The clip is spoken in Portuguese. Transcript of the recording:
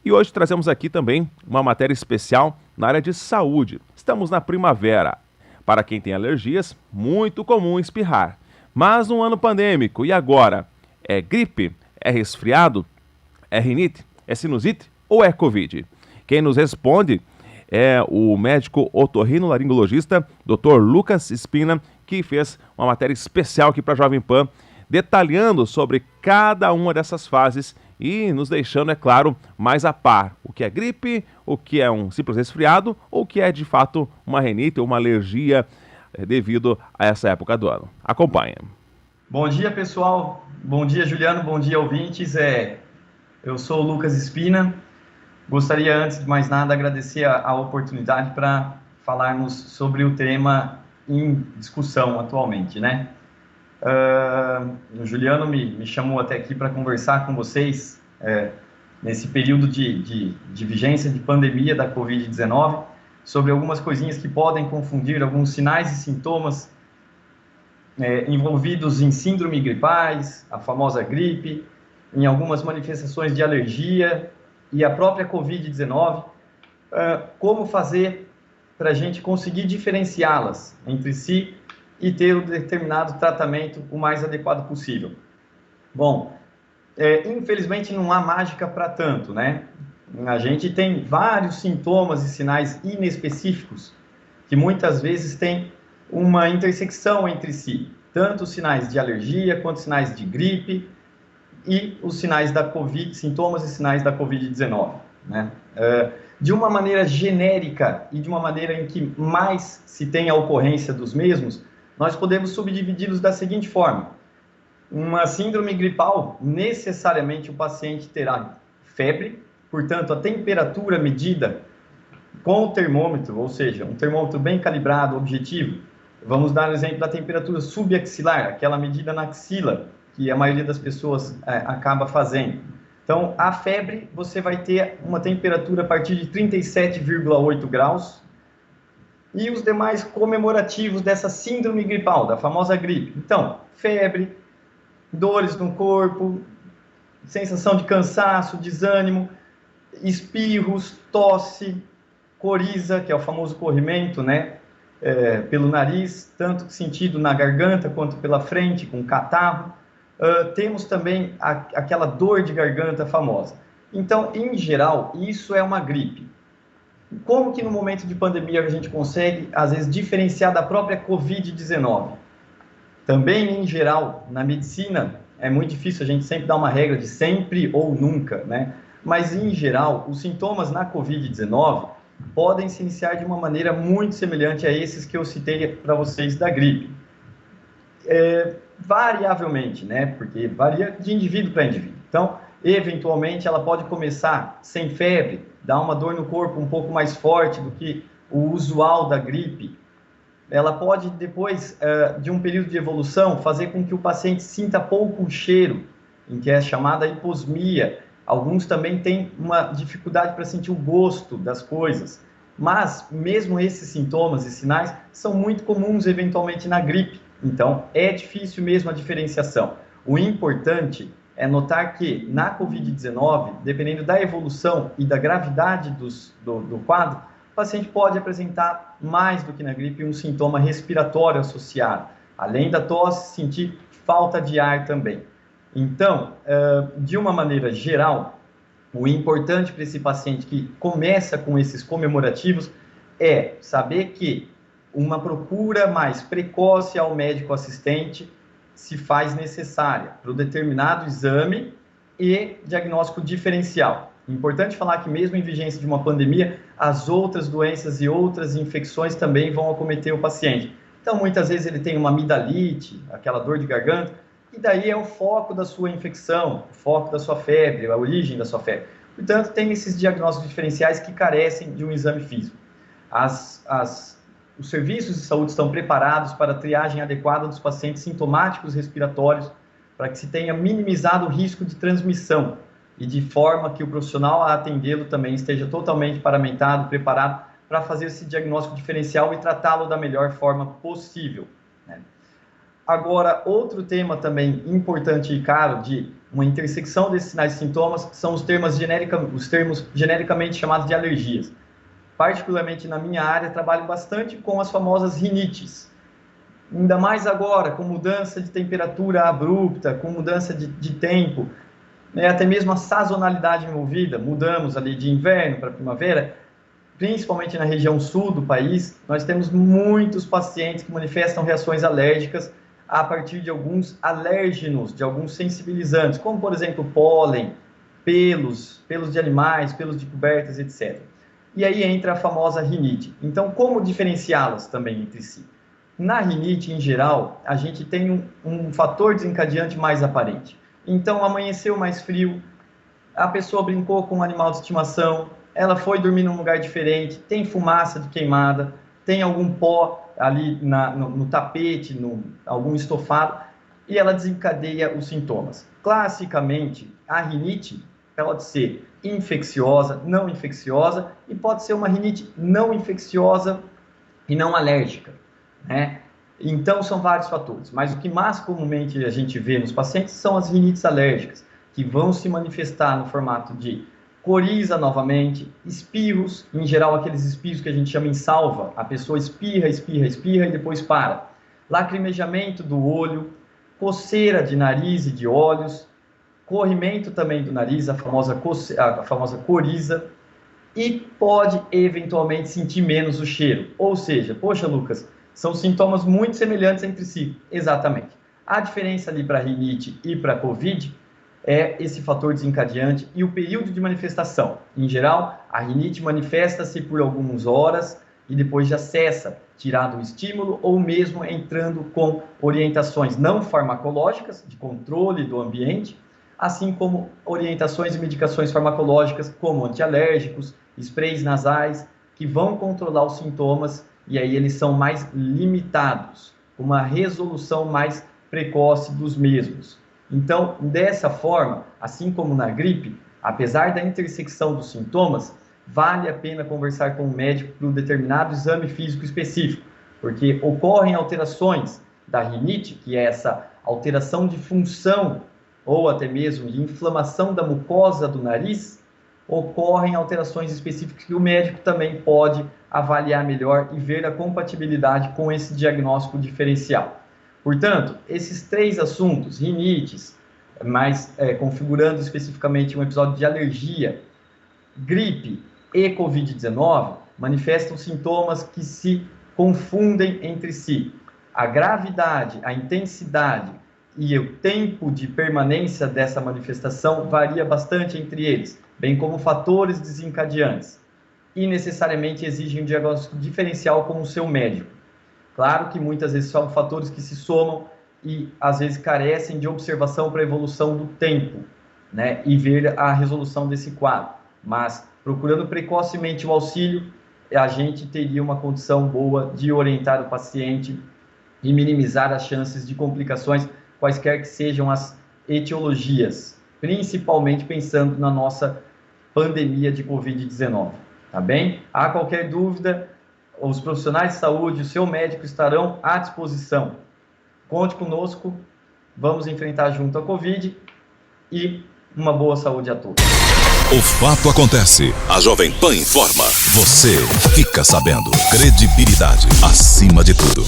E hoje trazemos aqui também uma matéria especial na área de saúde. Estamos na primavera. Para quem tem alergias, muito comum espirrar. Mas um ano pandêmico, e agora? É gripe? É resfriado? É rinite? É sinusite? Ou é Covid? Quem nos responde é o médico otorrinolaringologista Dr. Lucas Spina, que fez uma matéria especial aqui para a Jovem Pan, detalhando sobre cada uma dessas fases e nos deixando, é claro, mais a par. O que é gripe, o que é um simples resfriado, ou o que é de fato uma rinite ou uma alergia devido a essa época do ano. Acompanhe. Bom dia, pessoal. Bom dia, Juliano. Bom dia, ouvintes. Eu sou o Lucas Spina. Gostaria, antes de mais nada, agradecer a oportunidade para falarmos sobre o tema em discussão atualmente, né? O Juliano me chamou até aqui para conversar com vocês nesse período de vigência de pandemia da Covid-19 sobre algumas coisinhas que podem confundir alguns sinais e sintomas envolvidos em síndrome gripais, a famosa gripe, em algumas manifestações de alergia e a própria Covid-19, como fazer para a gente conseguir diferenciá-las entre si e ter um determinado tratamento o mais adequado possível. Bom, infelizmente não há mágica para tanto, né? A gente tem vários sintomas e sinais inespecíficos que muitas vezes têm uma intersecção entre si, tanto os sinais de alergia quanto os sinais de gripe e os sinais da Covid, sintomas e sinais da Covid-19, né? De uma maneira genérica e de uma maneira em que mais se tem a ocorrência dos mesmos, nós podemos subdividi-los da seguinte forma. Uma síndrome gripal, necessariamente o paciente terá febre, portanto, a temperatura medida com o termômetro, ou seja, um termômetro bem calibrado, objetivo. Vamos dar o exemplo da temperatura subaxilar, aquela medida na axila, que a maioria das pessoas acaba fazendo. Então, a febre, você vai ter uma temperatura a partir de 37,8 graus, e os demais comemorativos dessa síndrome gripal, da famosa gripe. Então, febre, dores no corpo, sensação de cansaço, desânimo, espirros, tosse, coriza, que é o famoso corrimento, né? Pelo nariz, tanto sentido na garganta quanto pela frente, com catarro. Temos também aquela dor de garganta famosa. Então, em geral, isso é uma gripe. Como que no momento de pandemia a gente consegue, às vezes, diferenciar da própria Covid-19? Também, em geral, na medicina, é muito difícil a gente sempre dar uma regra de sempre ou nunca, né? Mas, em geral, os sintomas na Covid-19 podem se iniciar de uma maneira muito semelhante a esses que eu citei para vocês da gripe. Variavelmente, né? Porque varia de indivíduo para indivíduo. Então, eventualmente, ela pode começar sem febre, dar uma dor no corpo um pouco mais forte do que o usual da gripe. Ela pode, depois de um período de evolução, fazer com que o paciente sinta pouco cheiro, em que é chamada hiposmia. Alguns também têm uma dificuldade para sentir o gosto das coisas. Mas, mesmo esses sintomas e sinais são muito comuns, eventualmente, na gripe. Então, é difícil mesmo a diferenciação. O importante é notar que, na Covid-19, dependendo da evolução e da gravidade do quadro, o paciente pode apresentar, mais do que na gripe, um sintoma respiratório associado. Além da tosse, sentir falta de ar também. Então, de uma maneira geral, o importante para esse paciente que começa com esses comemorativos é saber que uma procura mais precoce ao médico assistente se faz necessária para o determinado exame e diagnóstico diferencial. Importante falar que mesmo em vigência de uma pandemia, as outras doenças e outras infecções também vão acometer o paciente. Então, muitas vezes ele tem uma amidalite, aquela dor de garganta, e daí é o foco da sua infecção, o foco da sua febre, a origem da sua febre. Portanto, tem esses diagnósticos diferenciais que carecem de um exame físico. Os serviços de saúde estão preparados para a triagem adequada dos pacientes sintomáticos respiratórios, para que se tenha minimizado o risco de transmissão e de forma que o profissional a atendê-lo também esteja totalmente paramentado, preparado para fazer esse diagnóstico diferencial e tratá-lo da melhor forma possível, né? Agora, outro tema também importante e caro de uma intersecção desses sinais e sintomas, que são os termos genericamente chamados de alergias. Particularmente na minha área, trabalho bastante com as famosas rinites. Ainda mais agora, com mudança de temperatura abrupta, com mudança de tempo, né, até mesmo a sazonalidade envolvida, mudamos ali de inverno para primavera, principalmente na região sul do país, nós temos muitos pacientes que manifestam reações alérgicas a partir de alguns alérgenos, de alguns sensibilizantes, como, por exemplo, pólen, pelos de animais, pelos de cobertas, etc. E aí entra a famosa rinite. Então, como diferenciá-las também entre si? Na rinite, em geral, a gente tem um fator desencadeante mais aparente. Então, amanheceu mais frio, a pessoa brincou com um animal de estimação, ela foi dormir num lugar diferente, tem fumaça de queimada, tem algum pó ali no tapete, algum estofado, e ela desencadeia os sintomas. Classicamente, a rinite pode ser infecciosa, não infecciosa, e pode ser uma rinite não infecciosa e não alérgica, né? Então, são vários fatores, mas o que mais comumente a gente vê nos pacientes são as rinites alérgicas, que vão se manifestar no formato de coriza novamente, espirros, em geral aqueles espirros que a gente chama em salva, a pessoa espirra e depois para. Lacrimejamento do olho, coceira de nariz e de olhos, corrimento também do nariz, a famosa coriza, e pode eventualmente sentir menos o cheiro. Ou seja, poxa Lucas, são sintomas muito semelhantes entre si. Exatamente. A diferença ali para a rinite e para a Covid é esse fator desencadeante e o período de manifestação. Em geral, a rinite manifesta-se por algumas horas e depois já cessa, tirado o estímulo ou mesmo entrando com orientações não farmacológicas, de controle do ambiente, assim como orientações e medicações farmacológicas como antialérgicos, sprays nasais, que vão controlar os sintomas e aí eles são mais limitados, uma resolução mais precoce dos mesmos. Então, dessa forma, assim como na gripe, apesar da intersecção dos sintomas, vale a pena conversar com o médico para um determinado exame físico específico, porque ocorrem alterações da rinite, que é essa alteração de função ou até mesmo de inflamação da mucosa do nariz, ocorrem alterações específicas que o médico também pode avaliar melhor e ver a compatibilidade com esse diagnóstico diferencial. Portanto, esses três assuntos, rinites, mas configurando especificamente um episódio de alergia, gripe e Covid-19, manifestam sintomas que se confundem entre si. A gravidade, a intensidade e o tempo de permanência dessa manifestação varia bastante entre eles, bem como fatores desencadeantes, e necessariamente exigem um diagnóstico diferencial com o seu médico. Claro que muitas vezes são fatores que se somam e às vezes carecem de observação para a evolução do tempo, né? E ver a resolução desse quadro. Mas procurando precocemente o auxílio, a gente teria uma condição boa de orientar o paciente e minimizar as chances de complicações, quaisquer que sejam as etiologias, principalmente pensando na nossa pandemia de Covid-19, tá bem? Há qualquer dúvida, os profissionais de saúde, o seu médico estarão à disposição. Conte conosco, vamos enfrentar junto a Covid e uma boa saúde a todos. O fato acontece, a Jovem Pan informa, você fica sabendo. Credibilidade acima de tudo.